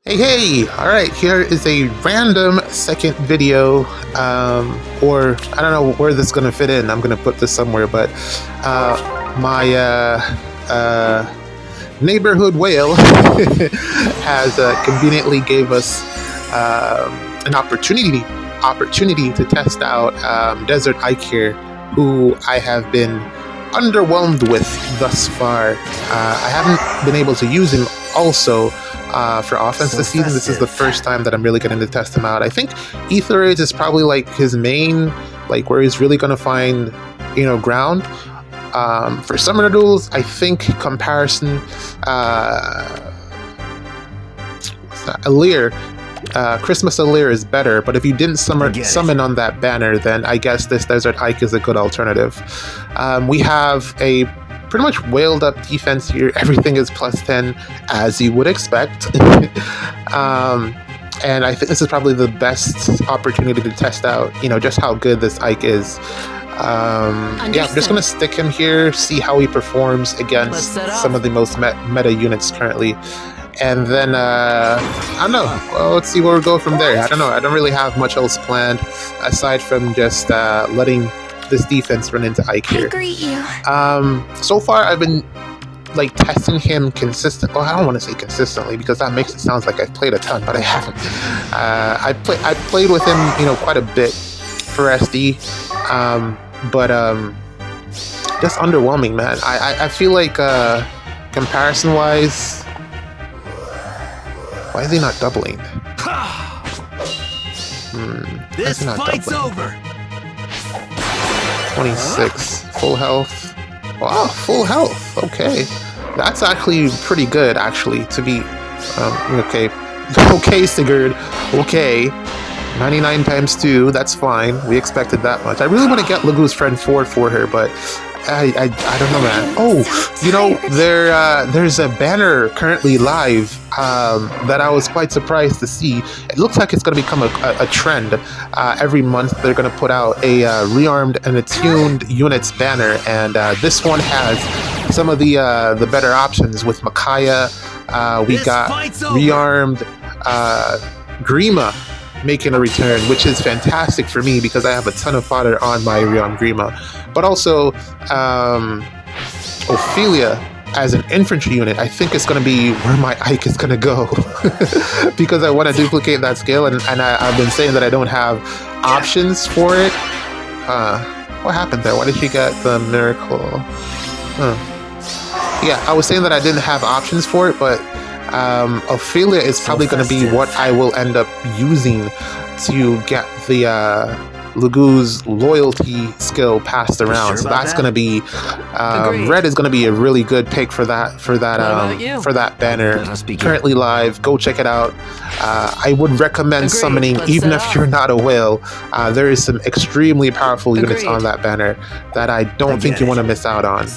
Hey, all right, here is a random second video, or I don't know where this is going to fit in. I'm going to put this somewhere, but my neighborhood whale has conveniently gave us an opportunity to test out Desert Ike here, who I have been underwhelmed with thus far. I haven't been able to use him also for offense this season. This is the first time that I'm really getting to test him out. I think Ather is probably like his main, like where he's really going to find, ground. For summoner duels, I think comparison, Ather, Christmas Ather is better, but if you didn't summon on that banner, then I guess this Desert Ike is a good alternative. We have a pretty much whaled up defense here. Everything is +10, as you would expect. And I think this is probably the best opportunity to test out, just how good this Ike is. I'm just gonna stick him here, see how he performs against some of the most meta units currently. And then, I don't know, well, let's see where we go from there. I don't know, I don't really have much else planned, aside from just letting this defense run into Ike here. So far, I've been like testing him consistent. Well, I don't want to say consistently because that makes it sound like I've played a ton, but I haven't. I played with him, quite a bit for SD, but just underwhelming, man. I feel like comparison-wise, why is he not doubling? This fight's over. 26, full health. Wow, full health. Okay, that's actually pretty good, actually, to be. Okay, Sigurd. Okay, 99 times 2. That's fine. We expected that much. I really want to get Lagu's friend 4 for her, but I don't know, man. Oh, there's a banner currently live that I was quite surprised to see. It looks like it's going to become a trend. Every month they're going to put out a rearmed and attuned units banner, and this one has some of the better options with Micaiah. We got rearmed Grima making a return, which is fantastic for me because I have a ton of fodder on my rearmed Grima. But also, Ophelia as an infantry unit, I think it's going to be where my Ike is going to go because I want to duplicate that skill, and I've been saying that I don't have options for it. What happened there? Why did she get the miracle? Yeah, I was saying that I didn't have options for it, but Ophelia is probably going to be what I will end up using to get the Lagu's loyalty skill passed around. So that's going to be red is going to be a really good pick for that banner. Currently live. Go check it out. I would recommend summoning even if you're not a whale. There is some extremely powerful units on that banner that I don't think you want to miss out on.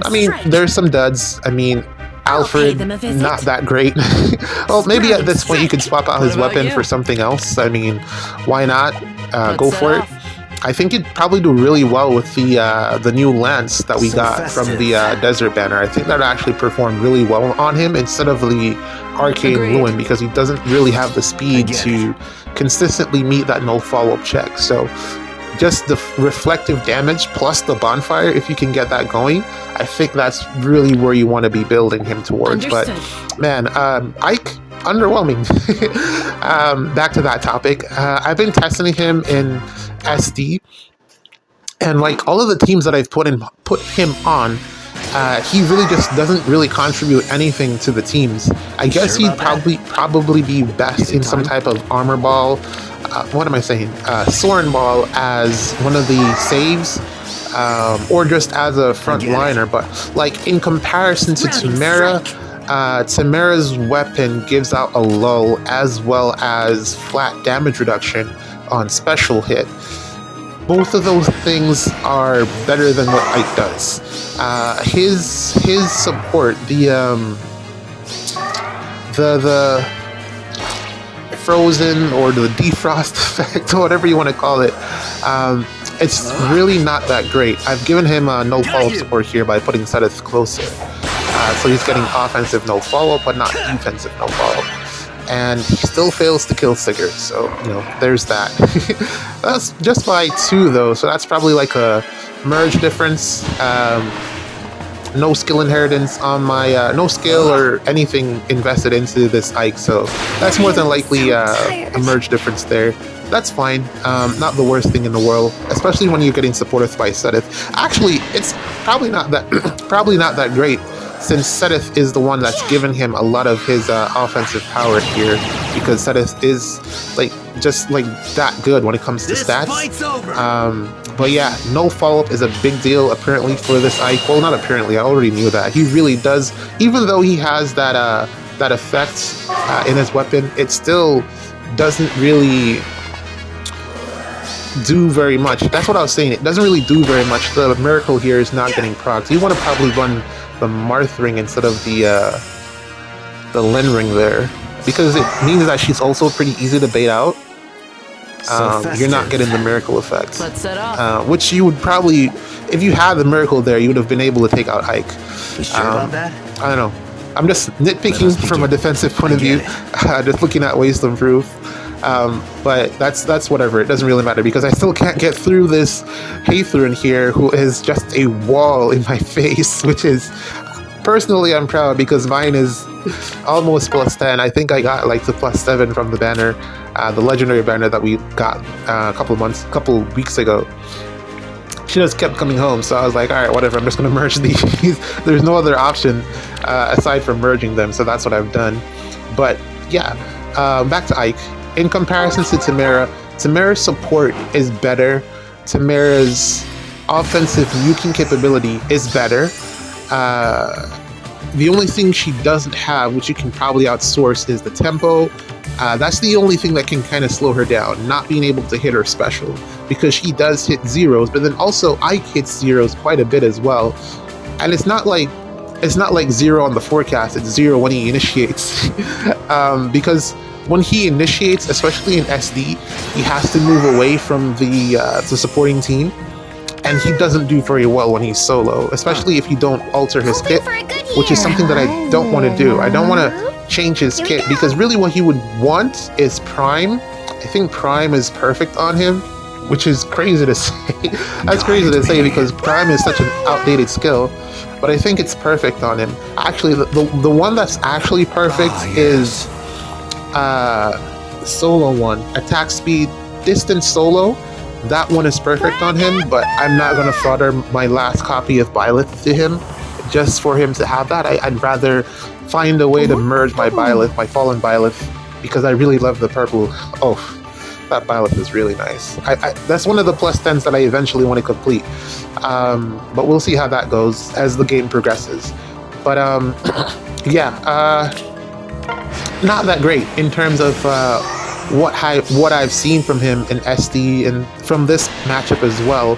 I mean, there's some duds. I mean, Alfred, not that great. Well, maybe at this point you could swap out his weapon for something else. I mean, why not? Go for it. I think it'd probably do really well with the new lance that we got from the desert banner. I think that would actually perform really well on him instead of the arcane ruin, because he doesn't really have the speed to consistently meet that no follow-up check. So just the reflective damage plus the bonfire, if you can get that going, I think that's really where you want to be building him towards. Understood. But man, Ike, underwhelming. Back to that topic. I've been testing him in SD, and like all of the teams that I've put him on, he really just doesn't really contribute anything to the teams. I guess he'd probably be best in some type of armor ball. What am I saying? Soren ball as one of the saves, or just as a front liner. But like in comparison to Tamara, Tamara's weapon gives out a lull as well as flat damage reduction on special hit. Both of those things are better than what Ike does. His support, the frozen or the defrost effect, or whatever you want to call it, it's really not that great. I've given him no follow-up support here by putting Seth closer. So he's getting offensive no follow-up, but not defensive no follow-up. and he still fails to kill Sigurd. So, there's that. That's just by 2 though, so that's probably like a merge difference. No skill inheritance on my, no skill or anything invested into this Ike, so that's more than likely a merge difference there. That's fine, not the worst thing in the world, especially when you're getting supported by Sedith. Actually, it's probably not that great, since Sedith is the one that's given him a lot of his offensive power here, because Sedith is just that good when it comes to stats. But yeah, no follow-up is a big deal apparently for this Ike. Well, not apparently, I already knew that. He really does, even though he has that effect in his weapon, it still doesn't really do very much. That's what I was saying. It doesn't really do very much. The miracle here is not getting procced. You want to probably run the Marth ring instead of the Len ring there, because it means that she's also pretty easy to bait out. You're not getting the miracle effect, which you would probably, if you had the miracle there, you would have been able to take out Ike. You sure about that? I don't know. I'm just nitpicking from a defensive point of view, just looking at ways to improve. But that's whatever. It doesn't really matter because I still can't get through this Ather in here, who is just a wall in my face, which is, personally, I'm proud because mine is almost plus 10. I think I got the plus 7 from the banner, the legendary banner that we got a couple weeks ago. She just kept coming home, so I was like, all right, whatever, I'm just going to merge these. There's no other option aside from merging them, so that's what I've done. But yeah, back to Ike. In comparison to Tamara, Tamara's support is better. Tamara's offensive nuking capability is better. The only thing she doesn't have, which you can probably outsource, is the tempo. That's the only thing that can kind of slow her down, not being able to hit her special, because she does hit zeros, but then also Ike hits zeros quite a bit as well. And it's not like 0 on the forecast, it's 0 when he initiates. Because when he initiates, especially in SD, he has to move away from the supporting team, and he doesn't do very well when he's solo, especially if you don't alter his kit, which is something that I don't want to do. I don't want to change his kit, because really what he would want is Prime. I think Prime is perfect on him, which is crazy to say. That's crazy to say because Prime is such an outdated skill, but I think it's perfect on him. Actually, the one that's actually perfect is solo one. Attack speed, distance solo. That one is perfect on him, but I'm not going to fodder my last copy of Byleth to him just for him to have that. I'd rather find a way to merge my Byleth, my fallen Byleth, because I really love the purple. Oh, that Byleth is really nice. That's one of the plus 10s that I eventually want to complete. But we'll see how that goes as the game progresses. But yeah, not that great in terms of what I've seen from him in SD and from this matchup as well.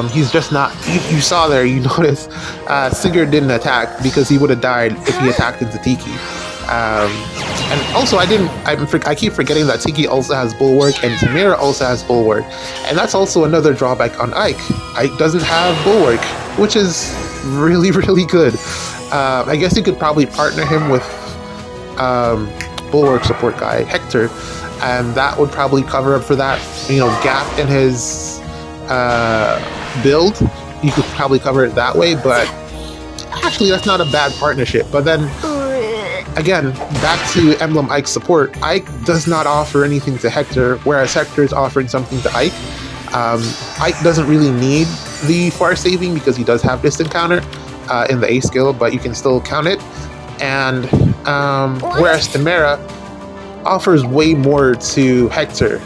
He's just not. You saw there. You noticed Sigurd didn't attack because he would have died if he attacked into Tiki. And also, I keep forgetting that Tiki also has Bulwark and Tamara also has Bulwark, and that's also another drawback on Ike. Ike doesn't have Bulwark, which is really, really good. I guess you could probably partner him with Bulwark support guy Hector, and that would probably cover up for that gap in his build. You could probably cover it that way, but actually that's not a bad partnership. But then again, back to Emblem Ike support, Ike does not offer anything to Hector, whereas Hector is offering something to Ike. Ike doesn't really need the far saving because he does have distant counter in the A skill, but you can still count it. And whereas Tamara offers way more to Hector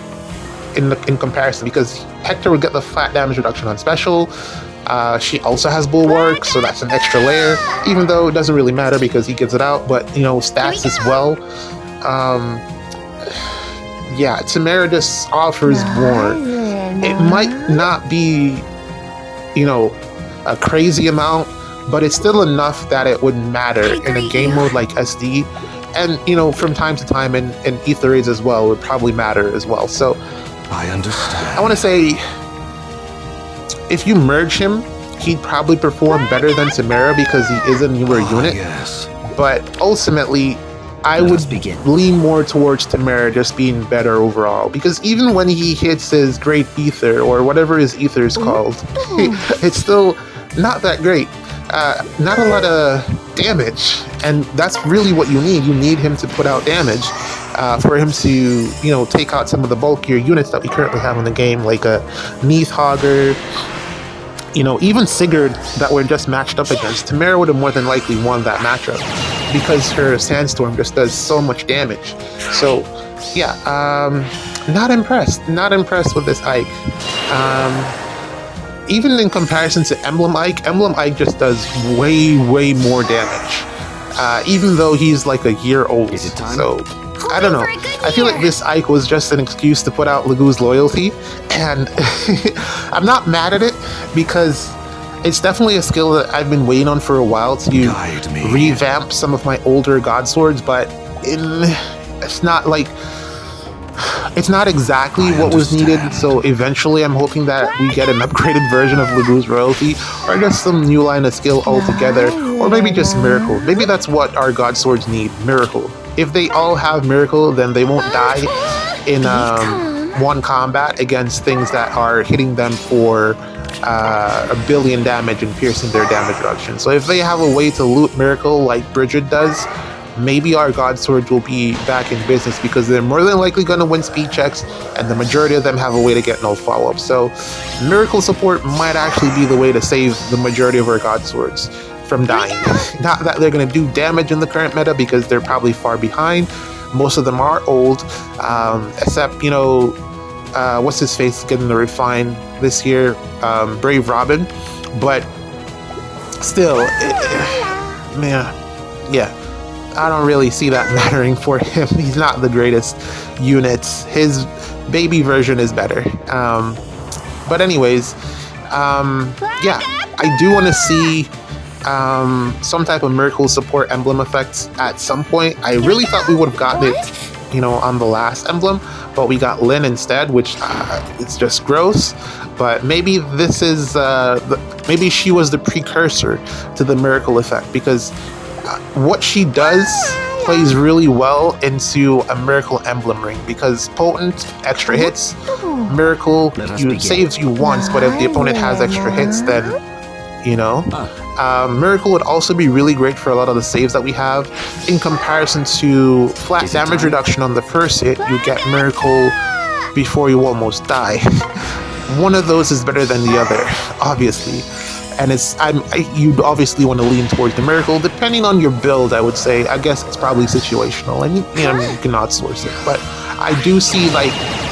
in comparison, because Hector would get the flat damage reduction on special. She also has Bulwark, so that's an extra layer, even though it doesn't really matter because he gives it out, but stats as well. Yeah, Tamara just offers more. It might not be a crazy amount, but it's still enough that it would matter in a game mode like SD, and from time to time in Ather raids as well would probably matter as well. So I understand. I want to say, if you merge him, he'd probably perform better than Tamara because he is a newer unit. Yes. But ultimately, I would lean more towards Tamara just being better overall, because even when he hits his great ether, or whatever his ether is called, it's still not that great. Not a lot of damage, and that's really what you need. You need him to put out damage for him to, take out some of the bulkier units that we currently have in the game, like a Neathhogger, even Sigurd that we're just matched up against. Tamara would have more than likely won that matchup because her Sandstorm just does so much damage. So, yeah, not impressed. Not impressed with this Ike. Even in comparison to Emblem Ike just does way, way more damage. Even though he's like a year old. Is it time? So, I don't know. I feel like this Ike was just an excuse to put out Lagoo's loyalty, and I'm not mad at it because it's definitely a skill that I've been waiting on for a while to revamp some of my older God Swords, but it's not exactly what was needed, so eventually I'm hoping that we get an upgraded version of Lagoo's royalty, or just some new line of skill altogether, or maybe just Miracle. Maybe that's what our God Swords need, Miracle. If they all have Miracle, then they won't die in one combat against things that are hitting them for 1 billion damage and piercing their damage reduction. So if they have a way to loot Miracle like Bridget does, maybe our God Swords will be back in business, because they're more than likely going to win speed checks, and the majority of them have a way to get no follow-up. So Miracle support might actually be the way to save the majority of our God Swords from dying. Not that they're going to do damage in the current meta, because they're probably far behind. Most of them are old, except, what's his face getting the refine this year, Brave Robin. But still, I don't really see that mattering for him. He's not the greatest unit. His baby version is better. But anyways, I do want to see some type of Miracle support emblem effects at some point. I really thought we would have gotten it, on the last emblem, but we got Lynn instead, which it's just gross. But maybe this is maybe she was the precursor to the Miracle effect, because what she does plays really well into a Miracle emblem ring, because potent, extra hits, Miracle saves you once, but if the opponent has extra hits, then Miracle would also be really great for a lot of the saves that we have. In comparison to flat damage reduction on the first hit, you get Miracle before you almost die. One of those is better than the other, obviously. And you'd obviously want to lean towards the Miracle, depending on your build, I would say. I guess it's probably situational, and you can outsource it. But I do see,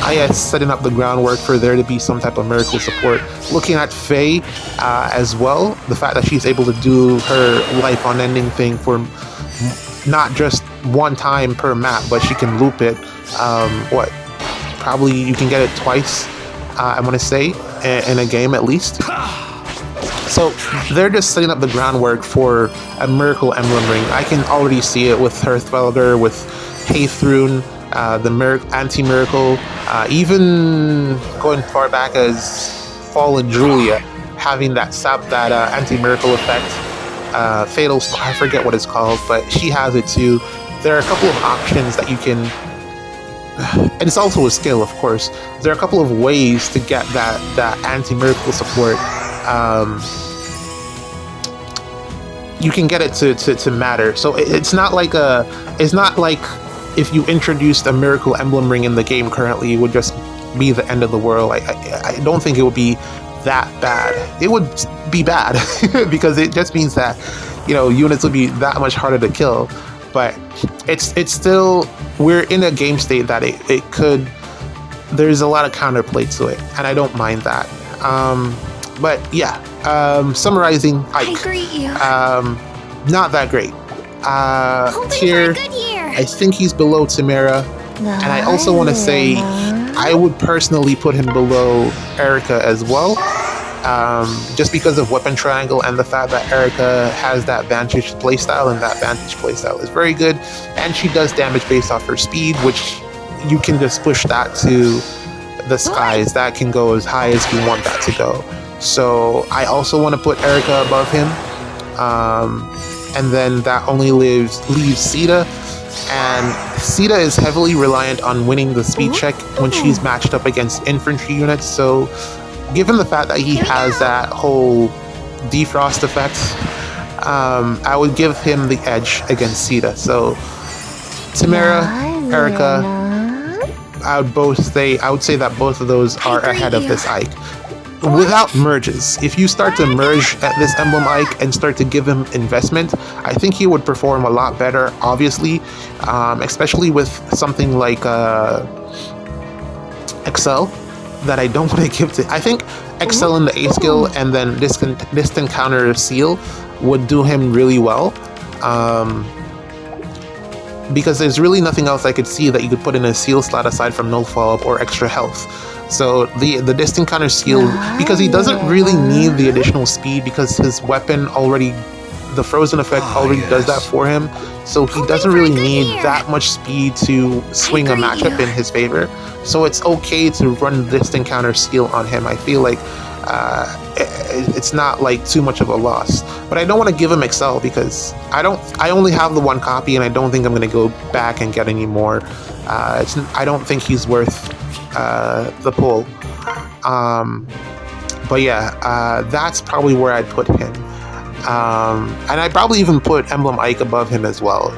IS setting up the groundwork for there to be some type of Miracle support. Looking at Faye as well, the fact that she's able to do her life unending thing for not just one time per map, but she can loop it. Probably you can get it twice, I want to say, in a game at least. So they're just setting up the groundwork for a Miracle emblem ring. I can already see it with Hearthfelder, with Haythrun, the anti-Miracle, even going far back as Fallen Julia, having that anti-Miracle effect. Fatal Storm, I forget what it's called, but she has it too. There are a couple of options that you can, and it's also a skill, of course. There are a couple of ways to get that anti-Miracle support. You can get it to matter. So it's not like if you introduced a Miracle emblem ring in the game currently, it would just be the end of the world. I don't think it would be that bad. It would be bad because it just means that units would be that much harder to kill. But it's still, we're in a game state that it could, there's a lot of counterplay to it, and I don't mind that. But yeah, summarizing Ike. I greet you. Not that great. Here, I think he's below Tamara, and I also want to say I would personally put him below Erica as well, just because of Weapon Triangle and the fact that Erica has that Vantage playstyle, and that Vantage playstyle is very good, and she does damage based off her speed, which you can just push that to the skies. That can go as high as you want that to go. So I also want to put Erica above him, and then that only leaves Sita. And Sita is heavily reliant on winning the speed check when she's matched up against infantry units. So given the fact that he has that whole defrost effect, I would give him the edge against Sita. So Tamara, Erica, I would say that both of those are ahead of this Ike. Without merges, if you start to merge at this Emblem Ike and start to give him investment, I think he would perform a lot better, obviously, especially with something like Excel that I don't want to give to. I think Excel in the A skill and then distant counter seal would do him really well. Because there's really nothing else I could see that you could put in a seal slot aside from null follow-up or extra health. So the distant counter seal, because he doesn't really need the additional speed because his weapon already, the frozen effect already does that for him. So he doesn't really need that much speed to swing a matchup in his favor. So it's okay to run the distant counter seal on him. I feel like it's not like too much of a loss. But I don't want to give him Excel because I only have the one copy and I don't think I'm going to go back and get any more. I don't think he's worth the pull. But yeah, that's probably where I'd put him. And I'd probably even put Emblem Ike above him as well.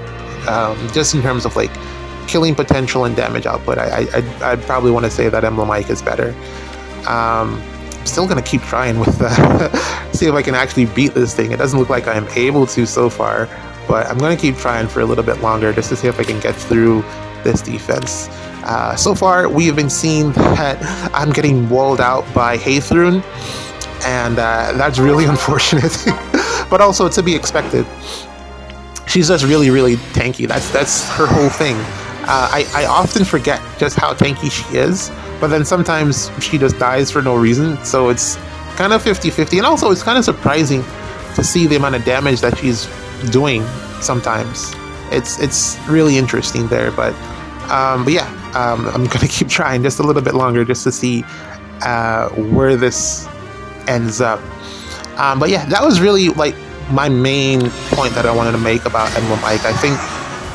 Just in terms of like killing potential and damage output, I'd probably want to say that Emblem Ike is better. Still gonna keep trying with see if I can actually beat this thing. It doesn't look like I'm able to so far, but I'm gonna keep trying for a little bit longer just to see if I can get through this defense. So far we have been seeing that I'm getting walled out by Ather, and that's really unfortunate, but also to be expected. She's just really tanky. That's her whole thing. I often forget just how tanky she is, but then sometimes she just dies for no reason, so it's kind of 50-50, and also it's kind of surprising to see the amount of damage that she's doing sometimes. It's really interesting there, but yeah, I'm gonna keep trying just a little bit longer just to see where this ends up. But yeah, that was really like my main point that I wanted to make about Emblem Ike. I think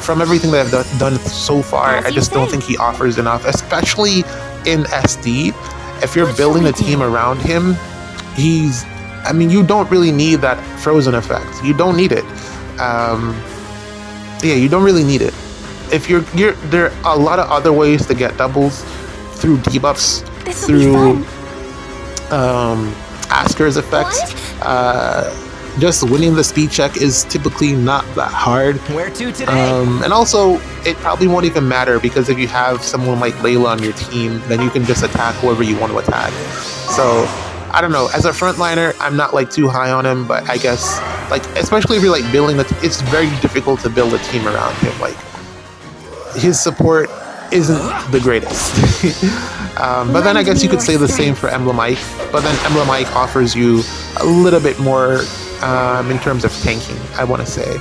from everything that I've done so far, I just don't think he offers enough, especially in SD. If you're building a team around him, I mean, you don't really need that frozen effect. You don't need it. Yeah, you don't really need it. If there are a lot of other ways to get doubles through debuffs, through Asker's effects. Just winning the speed check is typically not that hard. Where to today? And also, it probably won't even matter because if you have someone like Layla on your team, then you can just attack whoever you want to attack. So, I don't know. As a frontliner, I'm not like too high on him, but I guess, like, especially if you're like building it's very difficult to build a team around him. Like, his support isn't the greatest. But then I guess you could say the same for Emblem Ike. But then Emblem Ike offers you a little bit more in terms of tanking, I want to say.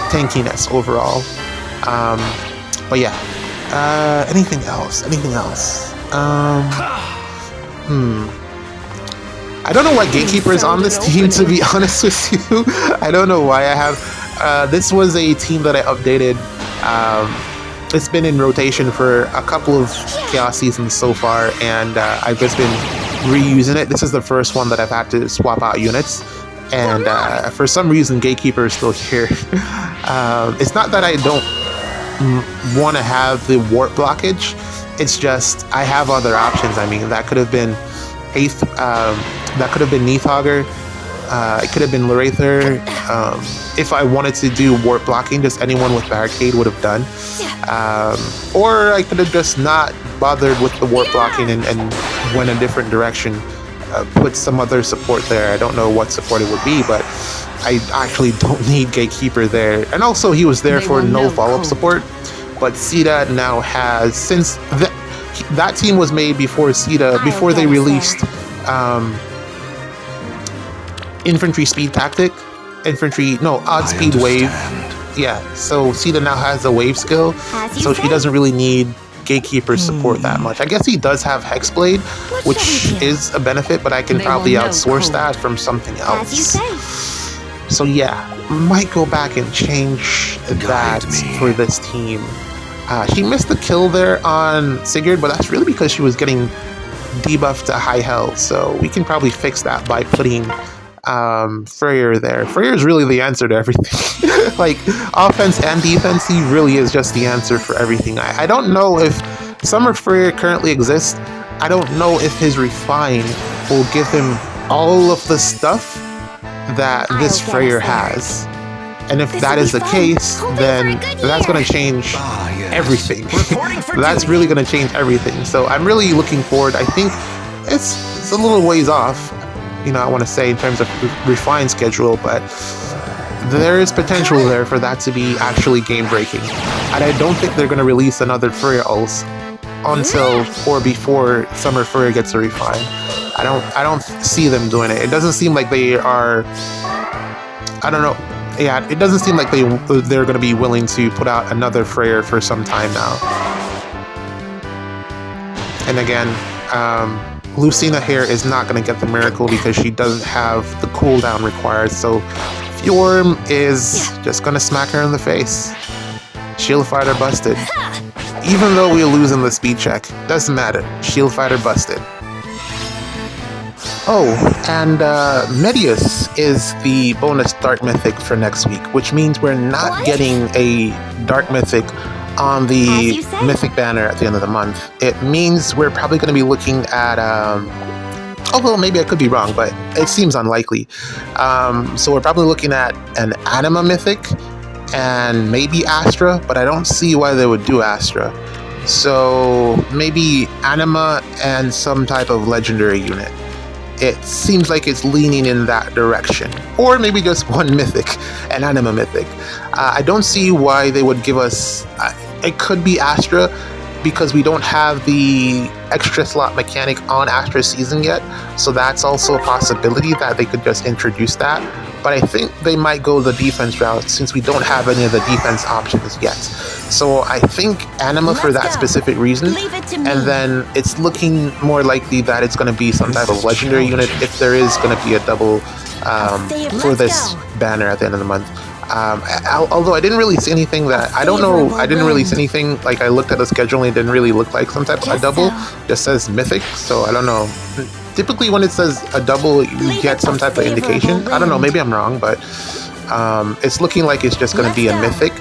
Tankiness overall. But yeah. Anything else? I don't know why Gatekeeper is on this team, to be honest with you. I don't know why I have... this was a team that I updated. It's been in rotation for a couple of Chaos seasons so far, and I've just been reusing it. This is the first one that I've had to swap out units, and for some reason Gatekeeper is still here. It's not that I don't want to have the warp blockage, it's just I have other options. I mean, that could have been that could have been Neathauger, it could have been Lorather. If I wanted to do warp blocking, just anyone with barricade would have done. Or I could have just not bothered with the warp blocking and went a different direction, put some other support there. I don't know what support it would be, but I actually don't need Gatekeeper there. And also he was there for no follow-up support, but Sita now has, since that team was made before Sita, before they released infantry speed tactic, odd speed wave. Yeah, so Sita now has a wave skill, so she doesn't really need Gatekeeper support that much. I guess he does have Hexblade, which is a benefit, but I can probably outsource that from something else. So yeah, might go back and change that for this team. She missed the kill there on Sigurd, but that's really because she was getting debuffed to high health, so we can probably fix that by putting Freyr there. Freyr is really the answer to everything. Like, offense and defense, he really is just the answer for everything. I don't know if Summer Freyr currently exists. I don't know if his Refine will give him all of the stuff that this Freyr has. And if that is the case, then that's going to change everything. That's really going to change everything. So I'm really looking forward. I think it's a little ways off, you know, I want to say in terms of refined schedule, but there is potential there for that to be actually game breaking. And I don't think they're going to release another Freyr ult until or before Summer Freyr gets a refine. I don't see them doing it. It doesn't seem like they are. I don't know. Yeah, it doesn't seem like they're going to be willing to put out another Freyr for some time now. And again, Lucina here is not going to get the miracle because she doesn't have the cooldown required. So Fjorm is just going to smack her in the face. Shield Fighter busted. Even though we lose in the speed check, doesn't matter. Shield Fighter busted. Oh, and Medius is the bonus Dark Mythic for next week, which means we're not getting a Dark Mythic on the Mythic banner at the end of the month. It means we're probably going to be looking at, although maybe I could be wrong, but it seems unlikely. So we're probably looking at an Anima Mythic and maybe Astra, but I don't see why they would do Astra. So maybe Anima and some type of legendary unit. It seems like it's leaning in that direction. Or maybe just one Mythic, an Anima Mythic. I don't see why they would give us... it could be Astra, because we don't have the extra slot mechanic on Astra Season yet. So that's also a possibility that they could just introduce that. But I think they might go the defense route since we don't have any of the defense options yet. So I think Anima for that specific reason, and then it's looking more likely that it's going to be some type of legendary unit if there is going to be a double for this banner at the end of the month. Although I didn't really see anything that, I don't know, I didn't really see anything, like I looked at the schedule and it didn't really look like some type of a double, just says Mythic, so I don't know. Typically when it says a double, you get some type of indication. I don't know, maybe I'm wrong, but it's looking like it's just going to be a Mythic,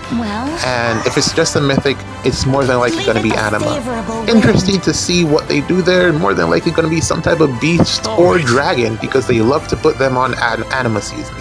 and if it's just a Mythic, it's more than likely going to be Anima. Interesting to see what they do there. More than likely going to be some type of beast or dragon, because they love to put them on Anima season.